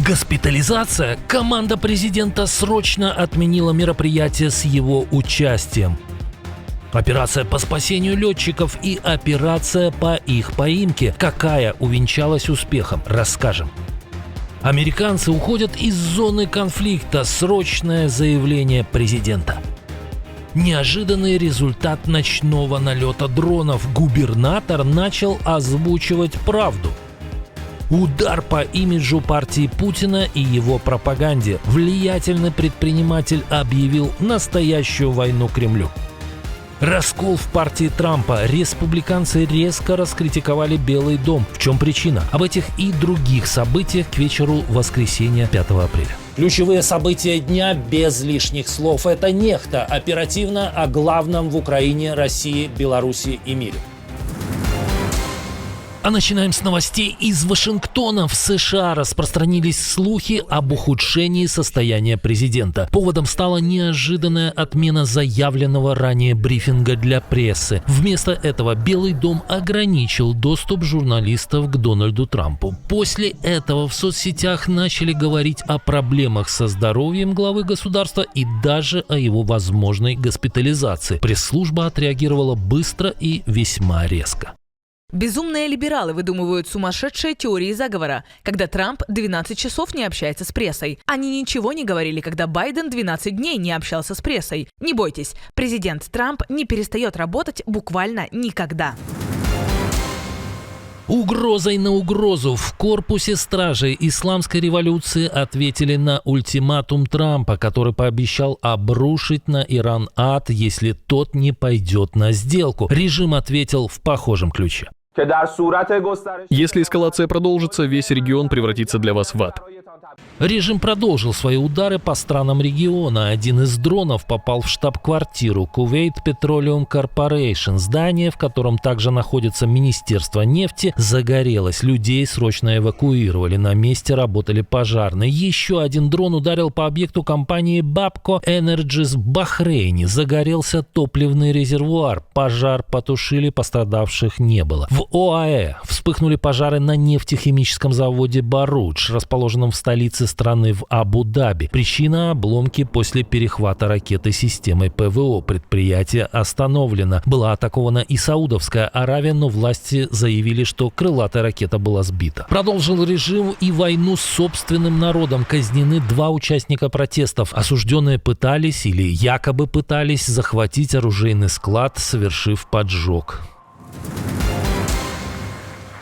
Госпитализация. Команда президента срочно отменила мероприятие с его участием. Операция по спасению летчиков и операция по их поимке. Какая увенчалась успехом, расскажем. Американцы уходят из зоны конфликта. Срочное заявление президента. Неожиданный результат ночного налета дронов. Губернатор начал озвучивать правду. Удар по имиджу партии Путина и его пропаганде. Влиятельный предприниматель объявил настоящую войну Кремлю. Раскол в партии Трампа. Республиканцы резко раскритиковали Белый дом. В чем причина? Об этих и других событиях к вечеру воскресенья 5 апреля. Ключевые события дня без лишних слов. Это «Нехта». Оперативно о главном в Украине, России, Беларуси и мире. А начинаем с новостей из Вашингтона. В США распространились слухи об ухудшении состояния президента. Поводом стала неожиданная отмена заявленного ранее брифинга для прессы. Вместо этого Белый дом ограничил доступ журналистов к Дональду Трампу. После этого в соцсетях начали говорить о проблемах со здоровьем главы государства и даже о его возможной госпитализации. Пресс-служба отреагировала быстро и весьма резко. Безумные либералы выдумывают сумасшедшие теории заговора, когда Трамп 12 часов не общается с прессой. Они ничего не говорили, когда Байден 12 дней не общался с прессой. Не бойтесь, президент Трамп не перестает работать буквально никогда. Угрозой на угрозу. В корпусе стражей исламской революции ответили на ультиматум Трампа, который пообещал обрушить на Иран ад, если тот не пойдет на сделку. Режим ответил в похожем ключе. Если эскалация продолжится, весь регион превратится для вас в ад. Режим продолжил свои удары по странам региона. Один из дронов попал в штаб-квартиру Kuwait Petroleum Corporation. Здание, в котором также находится Министерство нефти, загорелось. Людей срочно эвакуировали. На месте работали пожарные. Еще один дрон ударил по объекту компании Babco Energies в Бахрейне. Загорелся топливный резервуар. Пожар потушили, пострадавших не было. В ОАЭ вспыхнули пожары на нефтехимическом заводе Барудж, расположенном в столице страны в Абу-Даби. Причина – обломки после перехвата ракеты системой ПВО. Предприятие остановлено. Была атакована и Саудовская Аравия, но власти заявили, что крылатая ракета была сбита. Продолжил режим и войну с собственным народом. Казнены 2 участника протестов. Осужденные пытались или якобы пытались захватить оружейный склад, совершив поджог.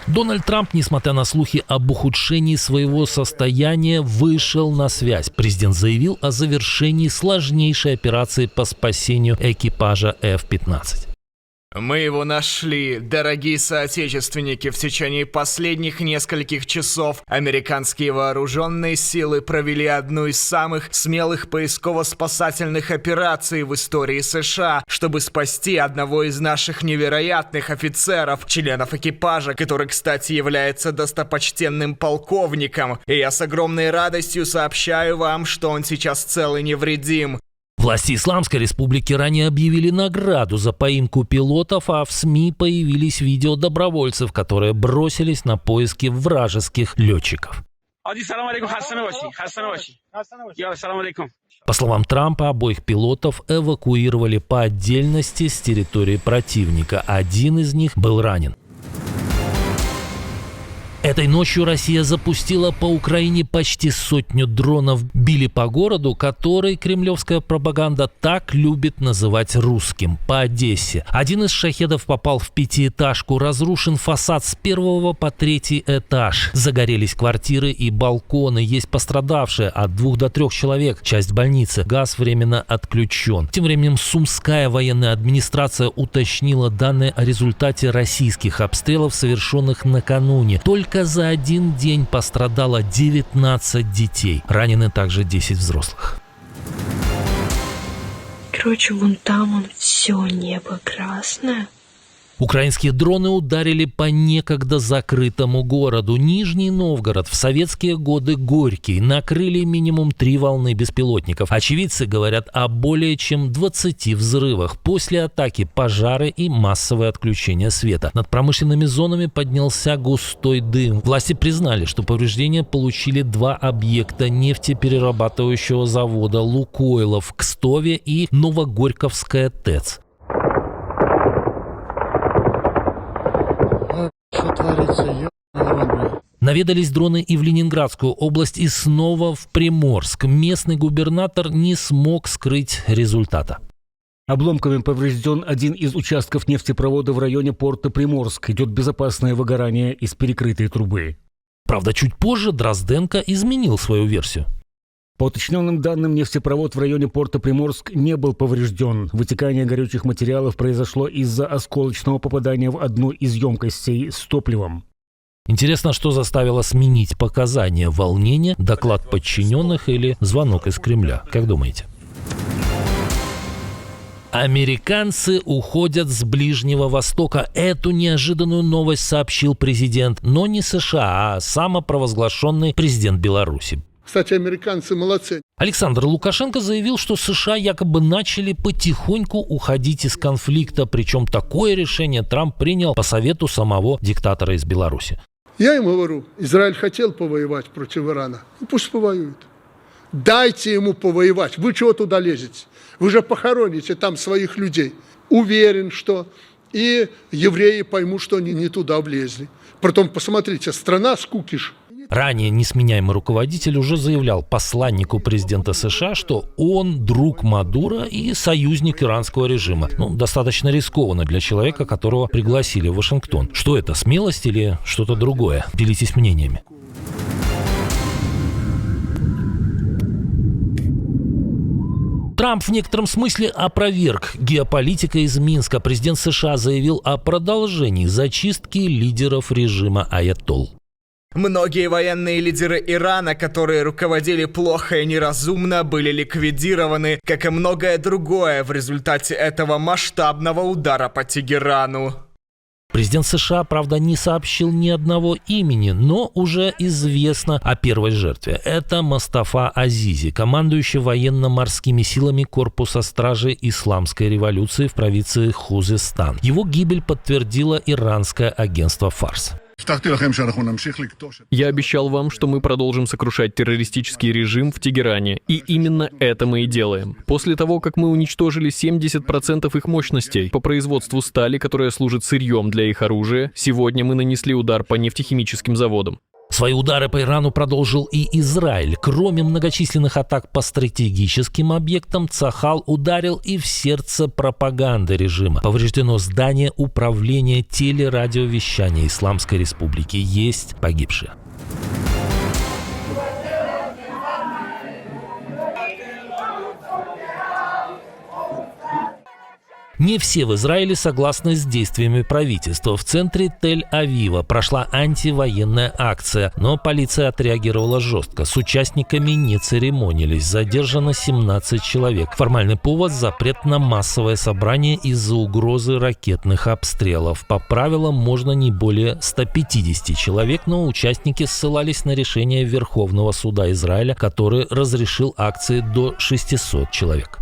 Дональд Трамп, несмотря на слухи об ухудшении своего состояния, вышел на связь. Президент заявил о завершении сложнейшей операции по спасению экипажа F-15. Мы его нашли, дорогие соотечественники. В течение последних нескольких часов американские вооруженные силы провели одну из самых смелых поисково-спасательных операций в истории США, чтобы спасти одного из наших невероятных офицеров, членов экипажа, который, кстати, является достопочтенным полковником. И я с огромной радостью сообщаю вам, что он сейчас цел и невредим. Власти Исламской Республики ранее объявили награду за поимку пилотов, а в СМИ появились видео добровольцев, которые бросились на поиски вражеских летчиков. По словам Трампа, обоих пилотов эвакуировали по отдельности с территории противника. Один из них был ранен. Этой ночью Россия запустила по Украине почти 100 дронов. Били по городу, который кремлевская пропаганда так любит называть русским, по Одессе. Один из шахедов попал в 5-этажку, разрушен фасад с 1 по 3 этаж. Загорелись квартиры и балконы, есть пострадавшие от 2 до 3 человек. Часть больницы. Газ временно отключен. Тем временем Сумская военная администрация уточнила данные о результате российских обстрелов, совершенных накануне. Только за один день пострадало 19 детей. Ранены также 10 взрослых. Короче, вон там все небо красное. Украинские дроны ударили по некогда закрытому городу. Нижний Новгород, в советские годы Горький, накрыли минимум 3 волны беспилотников. Очевидцы говорят о более чем 20 взрывах. После атаки пожары и массовое отключение света. Над промышленными зонами поднялся густой дым. Власти признали, что повреждения получили 2 объекта нефтеперерабатывающего завода «Лукойлов» в Кстове и Новогорьковская ТЭЦ. Что творится, Наведались дроны и в Ленинградскую область, и снова в Приморск. Местный губернатор не смог скрыть результата. Обломками поврежден один из участков нефтепровода в районе порта Приморск. Идет безопасное выгорание из перекрытой трубы. Правда, чуть позже Дрозденко изменил свою версию. По уточненным данным, нефтепровод в районе порта Приморск не был поврежден. Вытекание горючих материалов произошло из-за осколочного попадания в одну из емкостей с топливом. Интересно, что заставило сменить показания: волнение, доклад подчиненных или звонок из Кремля? Как думаете? Американцы уходят с Ближнего Востока. Эту неожиданную новость сообщил президент, но не США, а самопровозглашенный президент Беларуси. Кстати, американцы молодцы. Александр Лукашенко заявил, что США якобы начали потихоньку уходить из конфликта, причем такое решение Трамп принял по совету самого диктатора из Беларуси. Я ему говорю, Израиль хотел повоевать против Ирана. Ну, пусть повоюет. Дайте ему повоевать. Вы чего туда лезете? Вы же похороните там своих людей. Уверен, что и евреи поймут, что они не туда влезли. Притом, посмотрите, страна с кукиш. Ранее несменяемый руководитель уже заявлял посланнику президента США, что он друг Мадуро и союзник иранского режима. Достаточно рискованно для человека, которого пригласили в Вашингтон. Что это, смелость или что-то другое? Делитесь мнениями. Трамп в некотором смысле опроверг геополитика из Минска. Президент США заявил о продолжении зачистки лидеров режима аятолл. Многие военные лидеры Ирана, которые руководили плохо и неразумно, были ликвидированы, как и многое другое в результате этого масштабного удара по Тегерану. Президент США, правда, не сообщил ни одного имени, но уже известно о первой жертве. Это Мустафа Азизи, командующий военно-морскими силами корпуса стражей Исламской революции в провинции Хузестан. Его гибель подтвердило иранское агентство «Фарс». Я обещал вам, что мы продолжим сокрушать террористический режим в Тегеране, и именно это мы и делаем. После того, как мы уничтожили 70% их мощностей по производству стали, которая служит сырьем для их оружия, сегодня мы нанесли удар по нефтехимическим заводам. Свои удары по Ирану продолжил и Израиль. Кроме многочисленных атак по стратегическим объектам, Цахал ударил и в сердце пропаганды режима. Повреждено здание управления телерадиовещания Исламской Республики. Есть погибшие. Не все в Израиле согласны с действиями правительства. В центре Тель-Авива прошла антивоенная акция, но полиция отреагировала жестко. С участниками не церемонились. Задержано 17 человек. Формальный повод – запрет на массовое собрание из-за угрозы ракетных обстрелов. По правилам можно не более 150 человек, но участники ссылались на решение Верховного суда Израиля, который разрешил акции до 600 человек.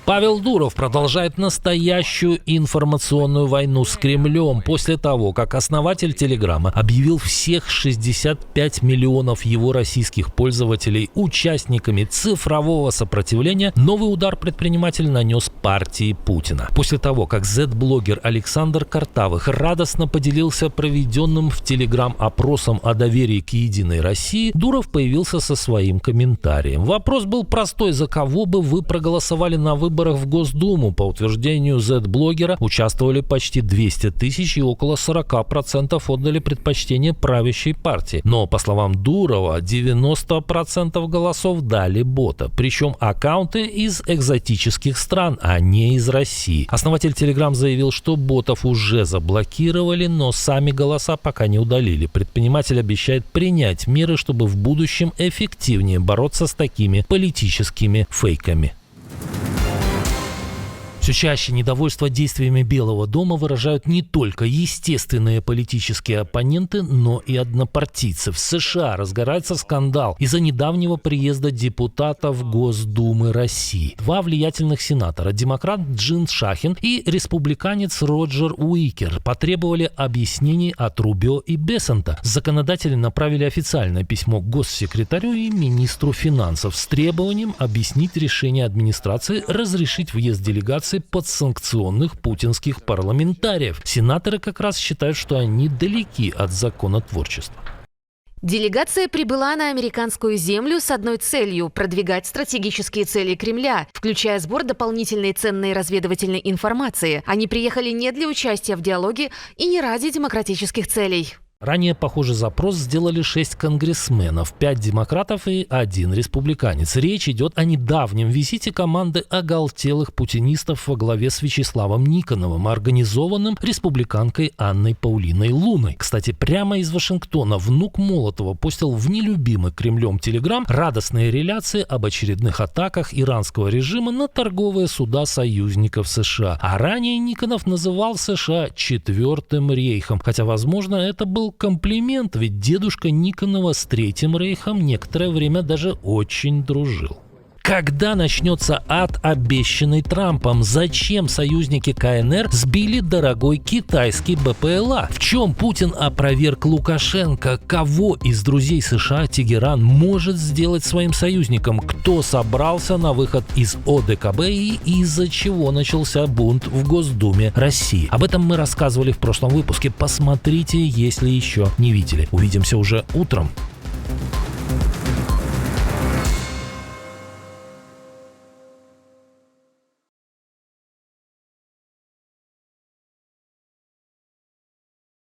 Павел Дуров продолжает настоящую информационную войну с Кремлем после того, как основатель Телеграма объявил всех 65 миллионов его российских пользователей участниками цифрового сопротивления. Новый удар предприниматель нанес партии Путина. После того, как Z-блогер Александр Картавых радостно поделился проведенным в Телеграм опросом о доверии к Единой России, Дуров появился со своим комментарием. Вопрос был простой: за кого бы вы проголосовали на выборах выборах в Госдуму, по утверждению Z-блогера, участвовали почти 200 тысяч и около 40% отдали предпочтение правящей партии. Но, по словам Дурова, 90% голосов дали бота. Причем аккаунты из экзотических стран, а не из России. Основатель Telegram заявил, что ботов уже заблокировали, но сами голоса пока не удалили. Предприниматель обещает принять меры, чтобы в будущем эффективнее бороться с такими политическими фейками. Все чаще недовольство действиями Белого дома выражают не только естественные политические оппоненты, но и однопартийцы. В США разгорается скандал из-за недавнего приезда депутатов Госдумы России. Два влиятельных сенатора, демократ Джин Шахин и республиканец Роджер Уикер, потребовали объяснений от Рубио и Бессента. Законодатели направили официальное письмо госсекретарю и министру финансов с требованием объяснить решение администрации разрешить въезд делегации подсанкционных путинских парламентариев. Сенаторы как раз считают, что они далеки от законотворчества. Делегация прибыла на американскую землю с одной целью – продвигать стратегические цели Кремля, включая сбор дополнительной ценной разведывательной информации. Они приехали не для участия в диалоге и не ради демократических целей. Ранее похожий запрос сделали 6 конгрессменов, 5 демократов и 1 республиканец. Речь идет о недавнем визите команды оголтелых путинистов во главе с Вячеславом Никоновым, организованным республиканкой Анной Паулиной Луной. Кстати, прямо из Вашингтона внук Молотова постил в нелюбимый Кремлем Telegram радостные реляции об очередных атаках иранского режима на торговые суда союзников США. А ранее Никонов называл США «Четвертым рейхом», хотя, возможно, это был комплимент, ведь дедушка Никонова с Третьим рейхом некоторое время даже очень дружил. Когда начнется ад, обещанный Трампом? Зачем союзники КНР сбили дорогой китайский БПЛА? В чем Путин опроверг Лукашенко? Кого из друзей США Тегеран может сделать своим союзником? Кто собрался на выход из ОДКБ и из-за чего начался бунт в Госдуме России? Об этом мы рассказывали в прошлом выпуске. Посмотрите, если еще не видели. Увидимся уже утром.